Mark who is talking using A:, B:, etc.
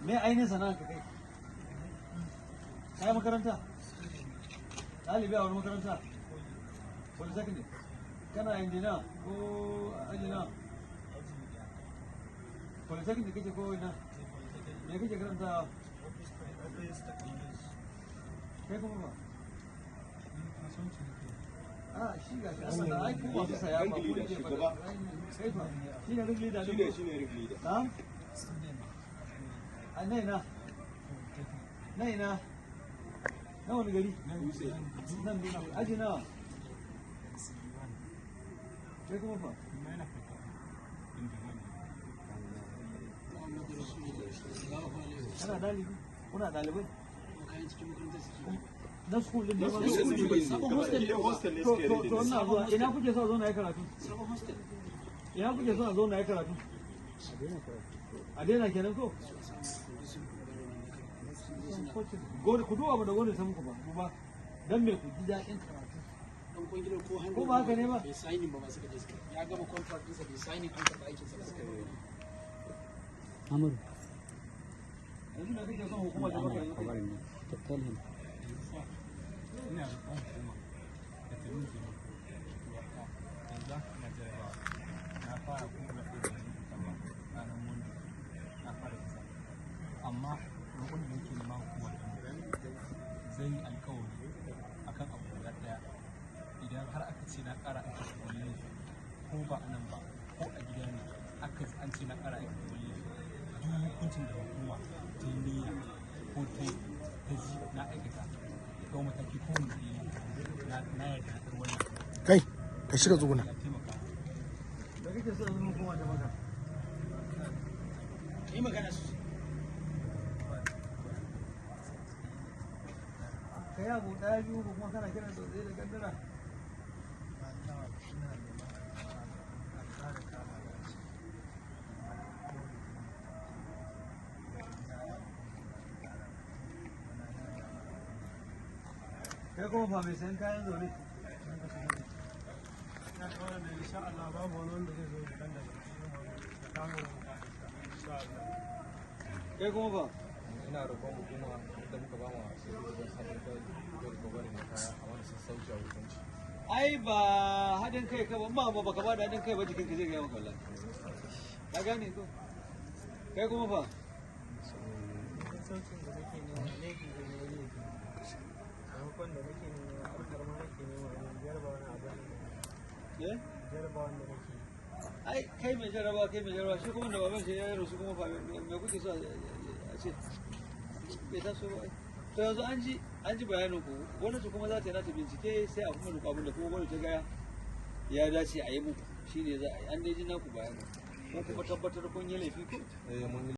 A: Me ainihin sana'a ka kai? Kai makaranta? Ɗalibi a wani makaranta? Polytechnic? Kana injina ko ajina? Polytechnic kake ko ina? Me kake karanta? Kai kuma ba? Shi ga shi asali ai kuma su saya ba ku ke ba. Kai fa shi ne rig leader ne. Shi ne rig leader. Ha? Nai na. Nai na. Na wani gari? Nan duna. Aji nawa? Kai kuma fa? Kana dalibi? Kuna dalibai? Na school din ne ba hostel ne to ina zuwa ina kuke so zo na yi karatu ina kuke so zo na yi karatu a daina kenan ko gore ku duba da gore san ku ba dan me ku ji daɗin karatu ko ba haka ne ba bai signing ba suka je ya gama contract din sa bai signing an karɓa aikin sa suka yi Amur yanzu da kake son hukuma ta baka yi tattalin ina da kuma da tarin ke yanzu na jarabawa na fara kuma da kama ranar mundi na fara kisa amma roƙon da yake nema hukumar zai yi alkawari akan abu guda ɗaya idan har aka ce na ƙara aiki wani ko ba a nan ba ko a gida ne aka an ce na ƙara aiki wani duk hukuncin da hukuma ta yi niyya ko ta ji na aikata ga mataki ko wani na yarda da wannan
B: kai ka shiga tsuguna
A: da kake so zama hukuma da maka yi magana su ka yi abu ɗaya biyu ko kuma kana kiran sosai da kaddara kai kuma fa mai sayan kayan zaune
C: ya kawai da insha Allah babu wani wanda zai zo dan da kawo insha Allah
A: kai kuma fa
D: ina roƙon hukuma da muka ba mu sai da sabon kai da gobarin da kaya a wani sassauci a hukunci
A: ai ba haɗin kai ka ba baka ba da haɗin kai ba jikinka zai gaya maka wallahi ka gane ko kai kuma fa
C: sauƙin da nake nema laifi da ne laifi sakamakon da nake nema alfarma nake nema jarba wani abu ne jarba wanda nake
A: ai kai mai jaraba shi kuma da baban shi ya yaro shi kuma fa me kuke so a ce bai taso ba to yanzu an ji bayanin ku gwamnati kuma za ta yi nata bincike sai a kuma duka abin da kuma gwamnati ta gaya ya dace a yi muku shine za a yi an dai ji naku bayanin ko kuma tabbatar kun yi laifi ko